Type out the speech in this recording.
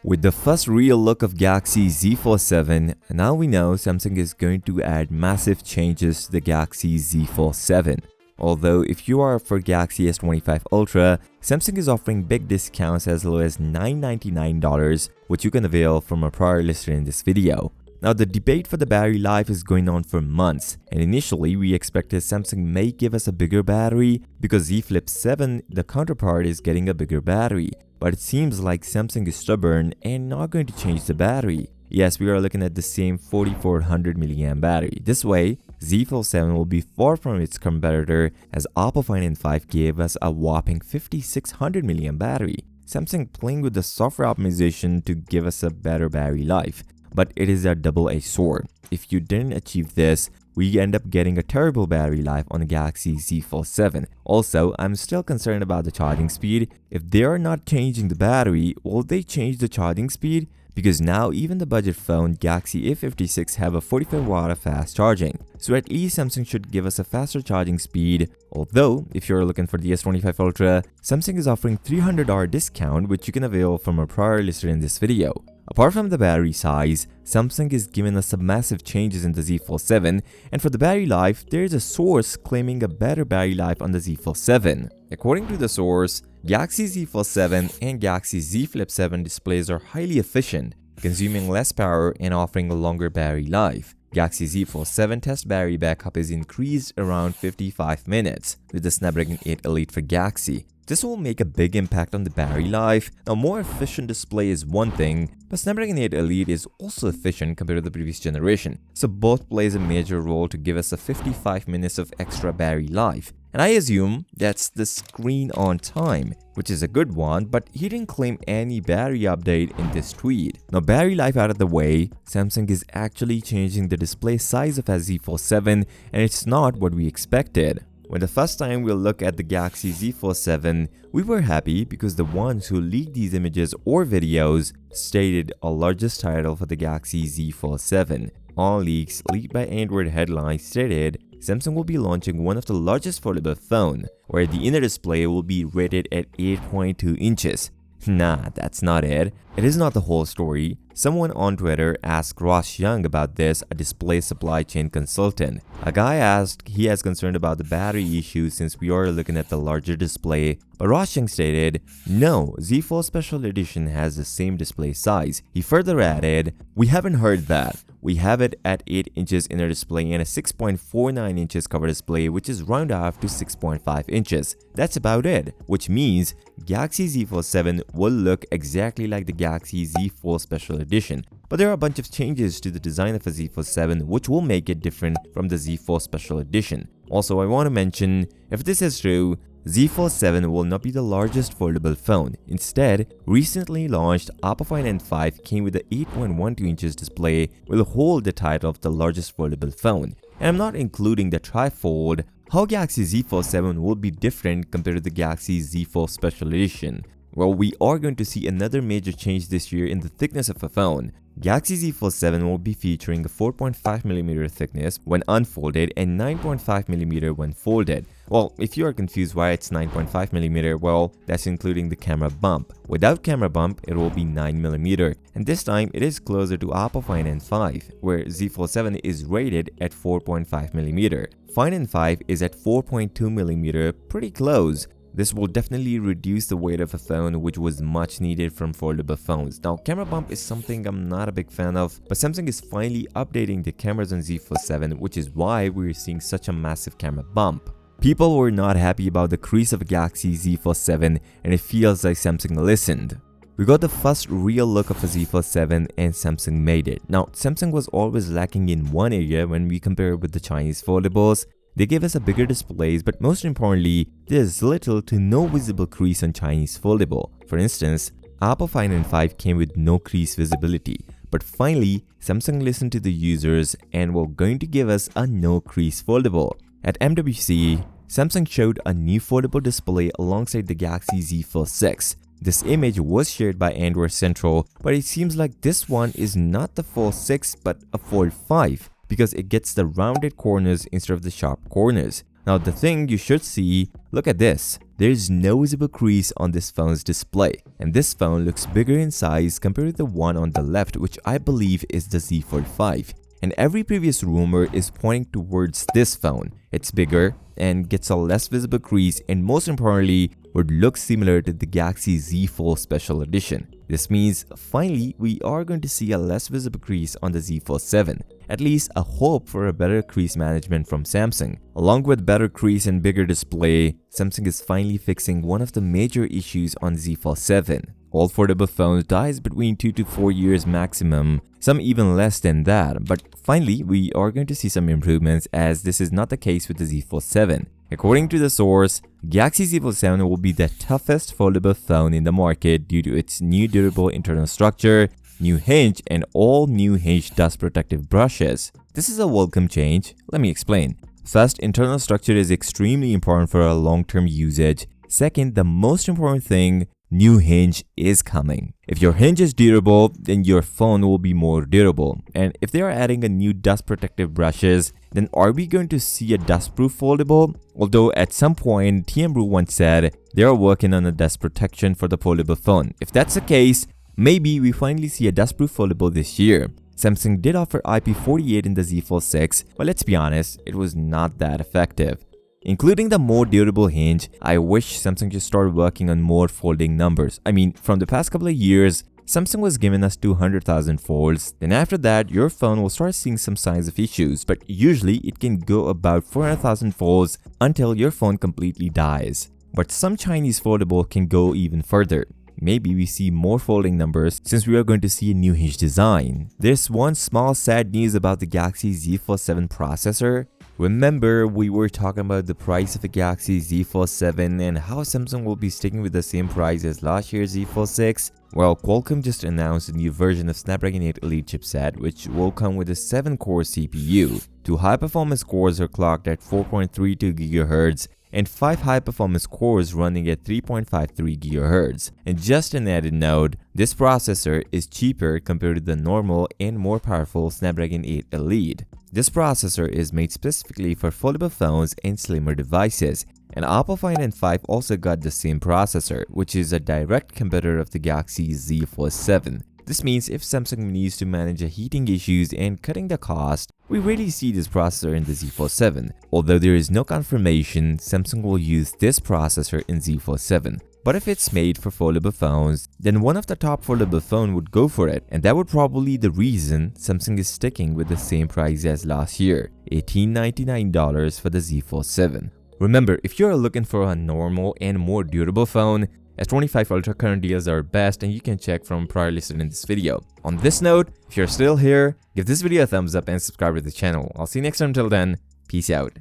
With the first real look of Galaxy Z Fold 7, now we know Samsung is going to add massive changes to the Galaxy Z Fold 7. Although if you are up for Galaxy S25 Ultra, Samsung is offering big discounts as low as $999, which you can avail from a prior listed in this video. Now the debate for the battery life is going on for months, and initially we expected Samsung may give us a bigger battery because Z Flip 7, the counterpart, is getting a bigger battery. But it seems like Samsung is stubborn and not going to change the battery. Yes, we are looking at the same 4400 mAh battery. This way, Z Fold 7 will be far from its competitor as Oppo Find N5 gave us a whopping 5600 mAh battery. Samsung playing with the software optimization to give us a better battery life. But it is a double-edged sword. If you didn't achieve this, we end up getting a terrible battery life on the Galaxy Z Fold 7. Also, I'm still concerned about the charging speed. If they are not changing the battery, will they change the charging speed? Because now even the budget phone Galaxy A56 have a 45W of fast charging. So at least Samsung should give us a faster charging speed. Although, if you're looking for the S25 Ultra, Samsung is offering $300 discount which you can avail from a prior listed in this video. Apart from the battery size, Samsung is giving us some massive changes in the Z Fold 7, and for the battery life, there is a source claiming a better battery life on the Z Fold 7. According to the source, Galaxy Z Fold 7 and Galaxy Z Flip 7 displays are highly efficient, consuming less power and offering a longer battery life. Galaxy Z Fold 7 test battery backup is increased around 55 minutes with the Snapdragon 8 Elite for Galaxy. This will make a big impact on the battery life. Now, more efficient display is one thing, but Snapdragon 8 Elite is also efficient compared to the previous generation. So both plays a major role to give us a 55 minutes of extra battery life. And I assume that's the screen on time, which is a good one, but he didn't claim any battery update in this tweet. Now, battery life out of the way, Samsung is actually changing the display size of a Z Fold 7, and it's not what we expected. When the first time we'll look at the Galaxy Z Fold 7, we were happy because the ones who leaked these images or videos stated a largest title for the Galaxy Z Fold 7. All leaks leaked by Android headlines stated Samsung will be launching one of the largest foldable phone, where the inner display will be rated at 8.2 inches. Nah, that's not it. It is not the whole story. Someone on Twitter asked Ross Young about this, a display supply chain consultant. A guy asked he has concerned about the battery issue since we are looking at the larger display, but Ross Young stated, no, Z Fold Special Edition has the same display size. He further added, we haven't heard that. We have it at 8 inches inner display and a 6.49 inches cover display, which is round off to 6.5 inches. That's about it, which means Galaxy Z Fold 7 will look exactly like the Galaxy Z Fold Special Edition. But there are a bunch of changes to the design of a Z Fold 7 which will make it different from the Z Fold Special Edition. Also, I want to mention, if this is true, Z Fold 7 will not be the largest foldable phone. Instead, recently launched Oppo Find N5 came with an 8.12 inches display will hold the title of the largest foldable phone. And I'm not including the trifold. How Galaxy Z Fold 7 will be different compared to the Galaxy Z Fold Special Edition? Well, we are going to see another major change this year in the thickness of a phone. Galaxy Z Fold 7 will be featuring a 4.5mm thickness when unfolded and 9.5mm when folded. Well, if you are confused why it's 9.5mm, well, that's including the camera bump. Without camera bump, it will be 9mm, and this time it is closer to Oppo Find N5, where Z Fold 7 is rated at 4.5mm. Find N5 is at 4.2mm, pretty close. This will definitely reduce the weight of a phone, which was much needed from foldable phones. Now, camera bump is something I'm not a big fan of, but Samsung is finally updating the cameras on Z Fold 7, which is why we're seeing such a massive camera bump. People were not happy about the crease of Galaxy Z Fold 7, and it feels like Samsung listened. We got the first real look of a Z Fold 7 and Samsung made it. Now, Samsung was always lacking in one area when we compare it with the Chinese foldables. They gave us a bigger displays, but most importantly, there's little to no visible crease on Chinese foldable. For instance, Oppo Find N5 came with no crease visibility. But finally, Samsung listened to the users and were going to give us a no crease foldable. At MWC, Samsung showed a new foldable display alongside the Galaxy Z Fold 6. This image was shared by Android Central, but it seems like this one is not the Fold 6 but a Fold 5. Because it gets the rounded corners instead of the sharp corners. Now the thing you should see, look at this. There is no visible crease on this phone's display, and this phone looks bigger in size compared to the one on the left, which I believe is the Z Fold 5. And every previous rumor is pointing towards this phone. It's bigger and gets a less visible crease, and most importantly, would look similar to the Galaxy Z Fold Special Edition. This means finally we are going to see a less visible crease on the Z Fold 7. At least a hope for a better crease management from Samsung. Along with better crease and bigger display, Samsung is finally fixing one of the major issues on Z Fold 7. All foldable phones dies between 2 to 4 years maximum, some even less than that, but finally we are going to see some improvements, as this is not the case with the Z Fold 7. According to the source, Galaxy Z Fold 7 will be the toughest foldable phone in the market due to its new durable internal structure, new hinge, and all new hinge dust protective brushes. This is a welcome change. Let me explain. First, internal structure is extremely important for a long-term usage. Second, the most important thing, new hinge is coming. If your hinge is durable, then your phone will be more durable. And if they are adding a new dust protective brushes, then are we going to see a dustproof foldable? Although at some point, TM Brew once said they are working on a dust protection for the foldable phone. If that's the case, maybe we finally see a dustproof foldable this year. Samsung did offer IP48 in the Z Fold 6, but let's be honest, it was not that effective. Including the more durable hinge, I wish Samsung just started working on more folding numbers. I mean, from the past couple of years, Samsung was giving us 200,000 folds. Then after that, your phone will start seeing some signs of issues, but usually it can go about 400,000 folds until your phone completely dies. But some Chinese foldable can go even further. Maybe we see more folding numbers since we are going to see a new hinge design. There's one small sad news about the Galaxy Z Fold 7 processor. Remember, we were talking about the price of the Galaxy Z Fold 7 and how Samsung will be sticking with the same price as last year's Z Fold 6. Well, Qualcomm just announced a new version of Snapdragon 8 Elite chipset, which will come with a 7-core CPU. 2 high-performance cores are clocked at 4.32 GHz, and 5 high-performance cores running at 3.53 GHz. And just an added note, this processor is cheaper compared to the normal and more powerful Snapdragon 8 Elite. This processor is made specifically for foldable phones and slimmer devices, and Oppo Find N5 also got the same processor, which is a direct competitor of the Galaxy Z Fold 7. This means if Samsung needs to manage the heating issues and cutting the cost, we really see this processor in the Z Fold 7. Although there is no confirmation Samsung will use this processor in Z Fold 7. But if it's made for foldable phones, then one of the top foldable phone would go for it, and that would probably be the reason Samsung is sticking with the same price as last year, $1899 for the Z Fold 7. Remember, if you're looking for a normal and more durable phone, S25 Ultra current deals are best, and you can check from prior listed in this video. On this note, if you're still here, give this video a thumbs up and subscribe to the channel. I'll see you next time. Until then, peace out.